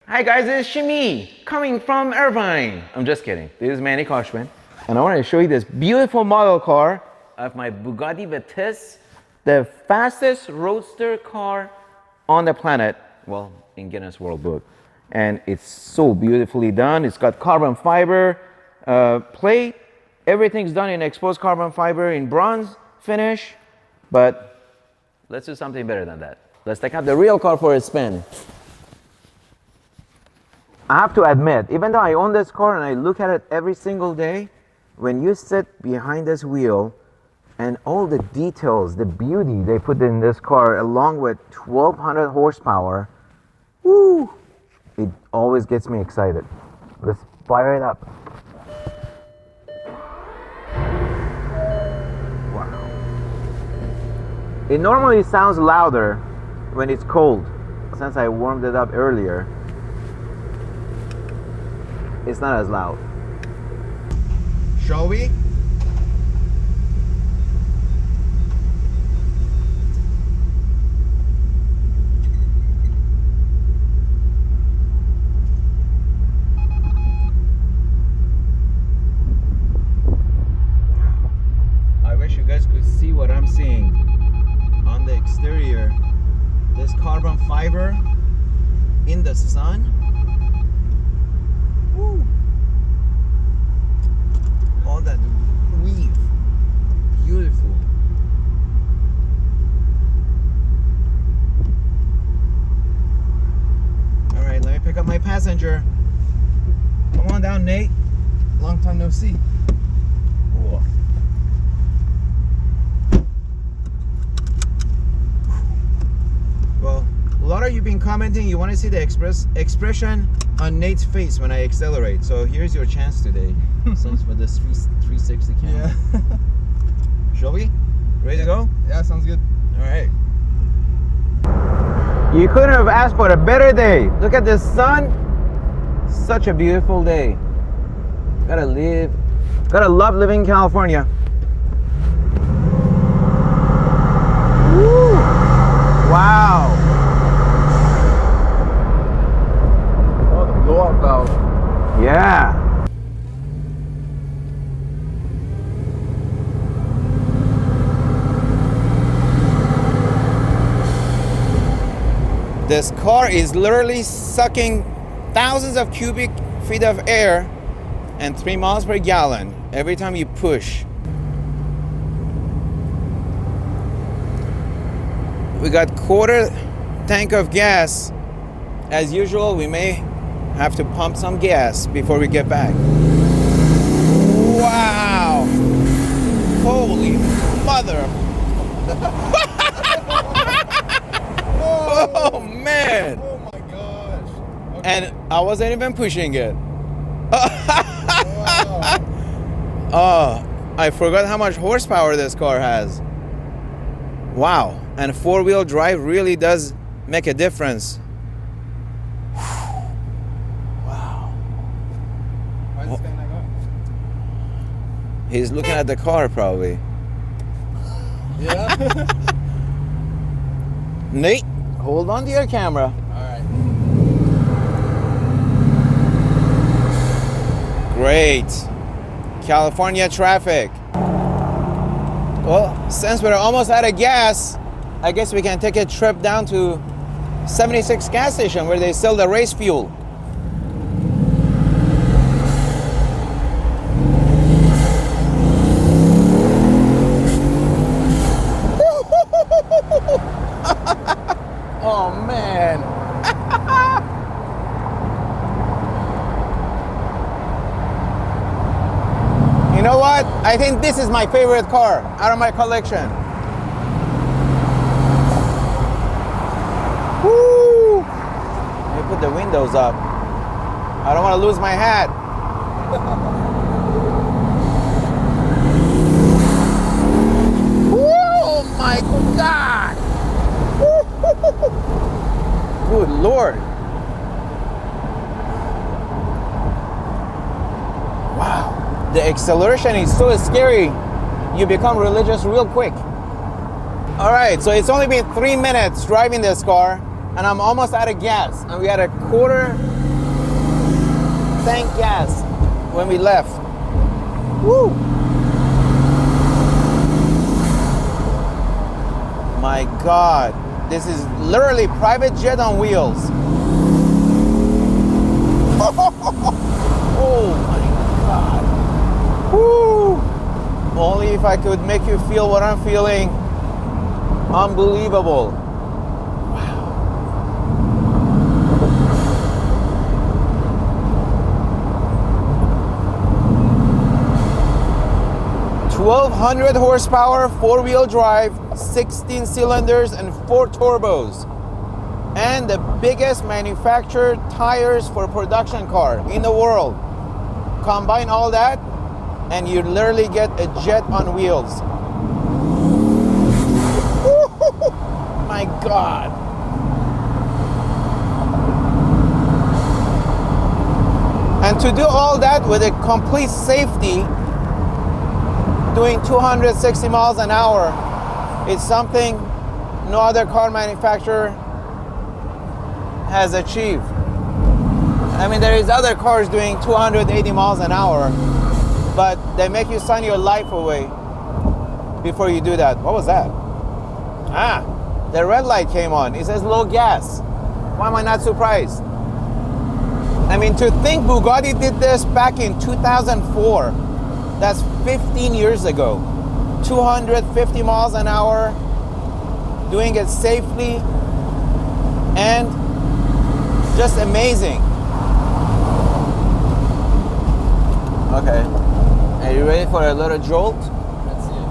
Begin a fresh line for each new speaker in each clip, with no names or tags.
Hi guys, this is Shmee, coming from Irvine. I'm just kidding. This is Manny Khoshbin, and I want to show you this beautiful model car of my Bugatti Veytis, the fastest roadster car on the planet, well, in Guinness World Book. And it's so beautifully done. It's got carbon fiber plate. Everything's done in exposed carbon fiber in bronze finish. But let's do something better than that. Let's take out the real car for a spin. I have to admit, even though I own this car and I look at it every single day, when you sit behind this wheel and all the details, the beauty they put in this car, along with 1200 horsepower, woo, it always gets me excited. Let's fire it up. Wow. It normally sounds louder when it's cold, since I warmed it up earlier. It's not as loud. Shall we? I wish you guys could see what I'm seeing on the exterior. This carbon fiber in the sun. Woo. All that weave, beautiful. All right, let me pick up my passenger. Come on down, Nate. Long time no see. Whoa. Well, a lot of you been commenting you want to see the expression on Nate's face when I accelerate. So here's your chance today. Since for this 360 camera. Yeah. Shall we? Ready to go?
Yeah, sounds good.
All right. You couldn't have asked for a better day. Look at this sun. Such a beautiful day. Gotta love living in California. Woo. Wow.
Oh, the blow-up valve.
Yeah. This car is literally sucking thousands of cubic feet of air and 3 miles per gallon every time you push. We got quarter tank of gas. As usual, we may have to pump some gas before we get back. Wow! Holy mother! Oh man!
Oh my gosh! Okay.
And I wasn't even pushing it.
Wow.
Oh, I forgot how much horsepower this car has. Wow! And 4-wheel drive really does make a difference. Wow!
Why is this guy not going?
He's looking at the car probably.
Yeah.
Nate, hold on to your camera.
All right.
Great. California traffic. Well, since we're almost out of gas, I guess we can take a trip down to 76 gas station where they sell the race fuel. Oh man. You know what? I think this is my favorite car out of my collection. Woo! Let me put the windows up. I don't want to lose my hat. Oh my God! Good Lord. Wow. The acceleration is so scary. You become religious real quick. All right, so it's only been 3 minutes driving this car and I'm almost out of gas. And we had a quarter tank gas when we left. Woo! My God, this is literally private jet on wheels. Oh my God. Woo! Only if I could make you feel what I'm feeling. Unbelievable. Wow. 1,200 horsepower, four-wheel drive, 16 cylinders, and 4 turbos. And the biggest manufactured tires for a production car in the world. Combine all that, and you literally get a jet on wheels. My God. And to do all that with a complete safety, doing 260 miles an hour, is something no other car manufacturer has achieved. I mean, there is other cars doing 280 miles an hour, but they make you sign your life away before you do that. What was that? Ah, the red light came on. It says low gas. Why am I not surprised? I mean, to think Bugatti did this back in 2004, that's 15 years ago. 250 miles an hour, doing it safely, and just amazing. Okay, are you ready for a little jolt?
Let's see it.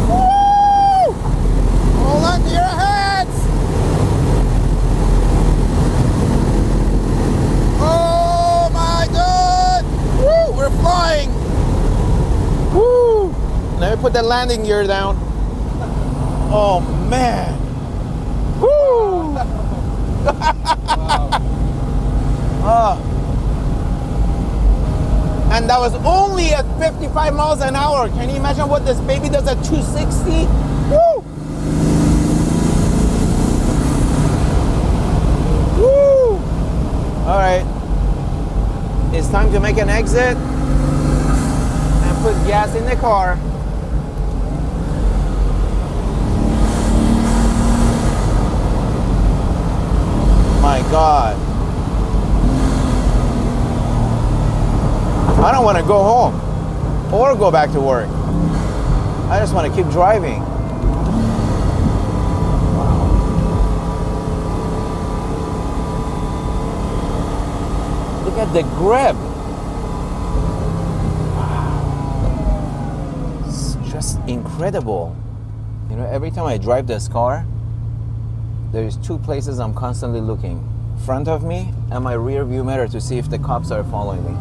Woo! Hold on to your hats! Oh my God! Woo! We're flying!
Woo! Let me put the landing gear down. Oh man! Woo! Oh. And that was only at 55 miles an hour. Can you imagine what this baby does at 260? Woo! Woo! All right. It's time to make an exit and put gas in the car. My God. I don't want to go home or go back to work. I just want to keep driving. Look at the grip. Wow. It's just incredible. You know, every time I drive this car, there's two places I'm constantly looking. Front of me and my rear view mirror to see if the cops are following me.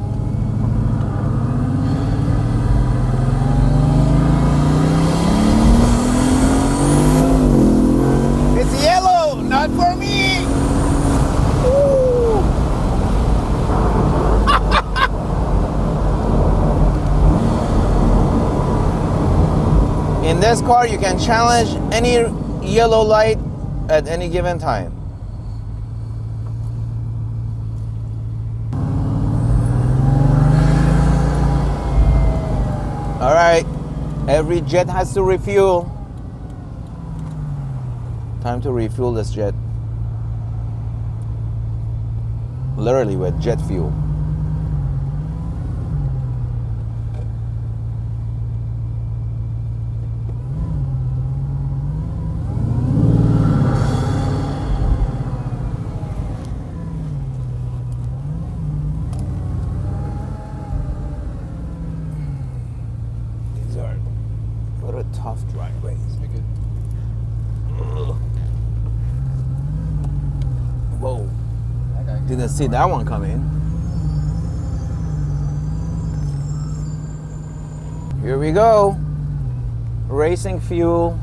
It's yellow, not for me! Woo. In this car, you can challenge any yellow light at any given time. All right, every jet has to refuel. Time to refuel this jet. Literally with jet fuel. Tough driveways. Whoa. Didn't see that one coming. Here we go. Racing fuel.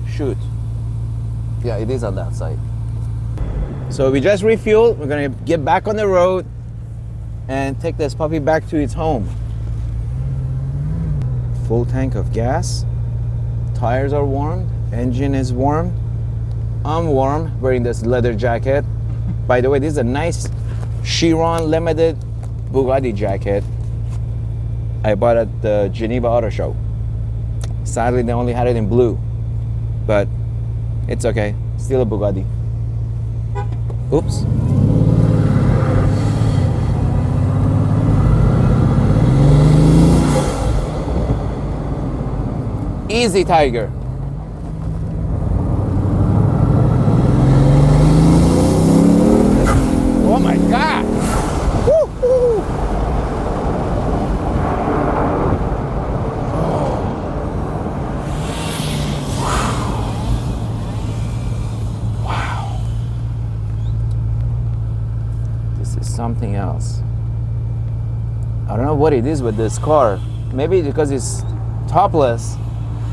Shoot. Yeah, it is on that side. So we just refueled. We're gonna get back on the road and take this puppy back to its home. full tank of gas. Tires are warm. Engine is warm. I'm warm wearing this leather jacket. By the way, this is a nice Chiron limited Bugatti jacket I bought at the Geneva Auto Show. Sadly, they only had it in blue, but it's okay. Still a Bugatti. Oops. Easy, Tiger. Oh my God. Woo-hoo. Wow. This is something else. I don't know what it is with this car. Maybe because it's topless.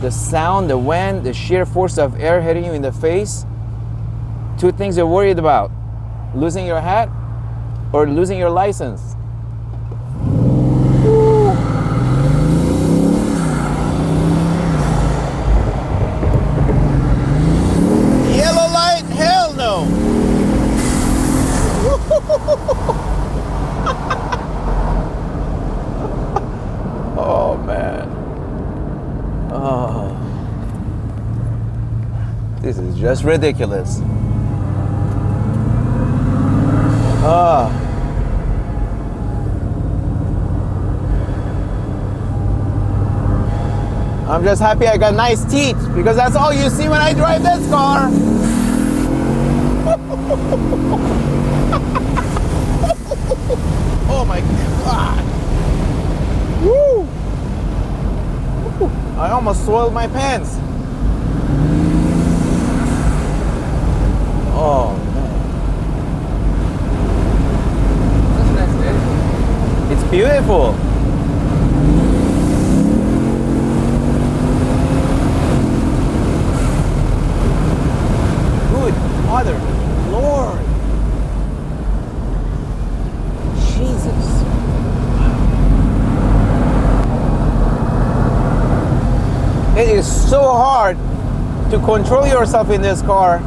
The sound, the wind, the sheer force of air hitting you in the face. Two things you're worried about. Losing your hat or losing your license. Woo.
Yellow light? Hell no.
Oh man. Oh. This is just ridiculous. Oh. I'm just happy I got nice teeth because that's all you see when I drive this car. Oh my God. Woo. I almost soiled my pants. Oh man. That's a nice day. It's beautiful. Good Mother Lord. Jesus. It is so hard to control yourself in this car.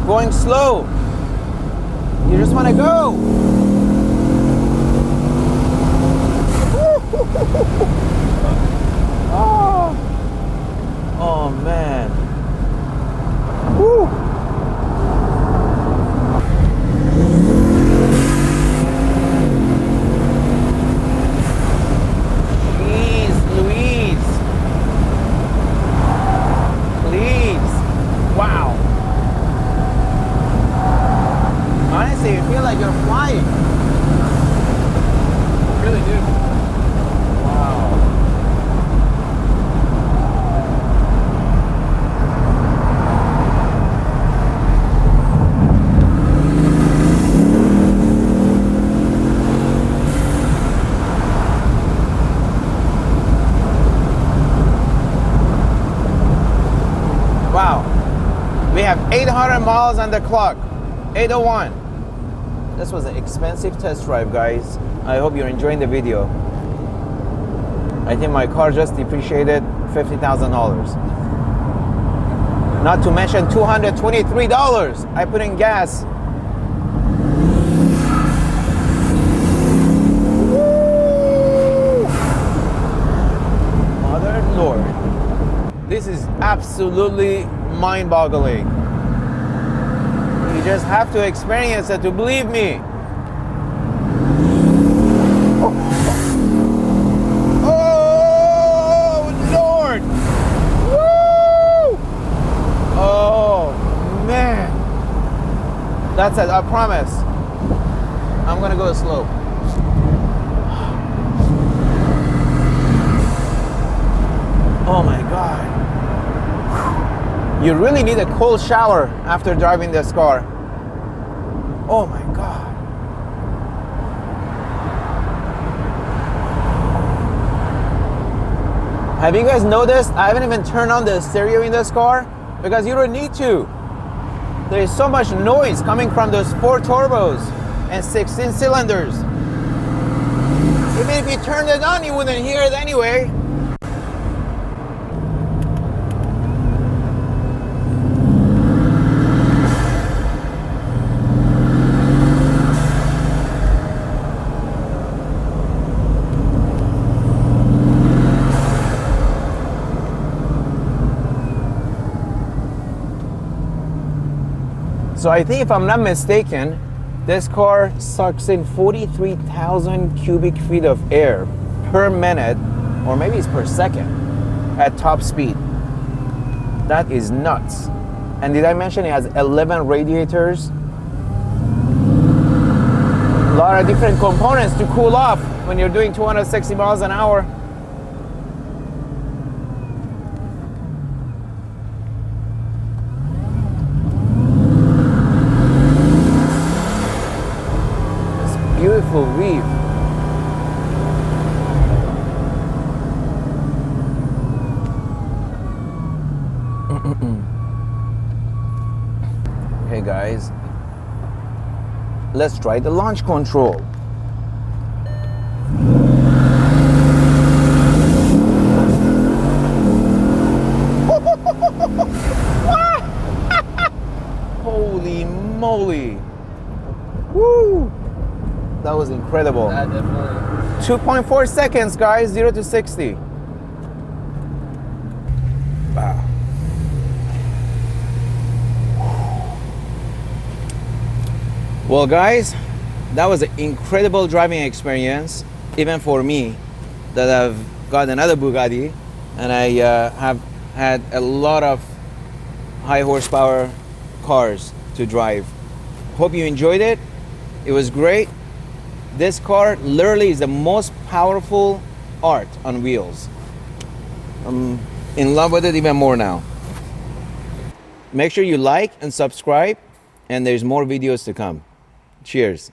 Going slow. You just want to go. Oh, oh man. Woo. Jeez Louise. Please. Wow. Honestly, you feel like you're flying. You really do. Wow. Wow. We have 800 miles on the clock. 801. This was an expensive test drive, guys. I hope you're enjoying the video. I think my car just depreciated $50,000. Not to mention $223 I put in gas. Woo! Mother Lord. This is absolutely mind-boggling. You just have to experience it to believe me. Oh, Lord. Woo! Oh, man. That's it, I promise. I'm gonna go slow. Oh my God. You really need a cold shower after driving this car. Oh my God. Have you guys noticed I haven't even turned on the stereo in this car? Because you don't need to. There is so much noise coming from those 4 turbos and 16 cylinders. Even if you turned it on, you wouldn't hear it anyway. So I think if I'm not mistaken, this car sucks in 43,000 cubic feet of air per minute, or maybe it's per second, at top speed. That is nuts. And did I mention it has 11 radiators? A lot of different components to cool off when you're doing 260 miles an hour. Beautiful weave. Okay guys, let's try the launch control. Holy moly. Woo! That was incredible.
Yeah, definitely.
2.4 seconds, guys, 0 to 60. Wow. Well, guys, that was an incredible driving experience, even for me, that I've got another Bugatti, and I have had a lot of high horsepower cars to drive. Hope you enjoyed it. It was great. This car literally is the most powerful art on wheels. I'm in love with it even more now. Make sure you like and subscribe, and there's more videos to come. Cheers.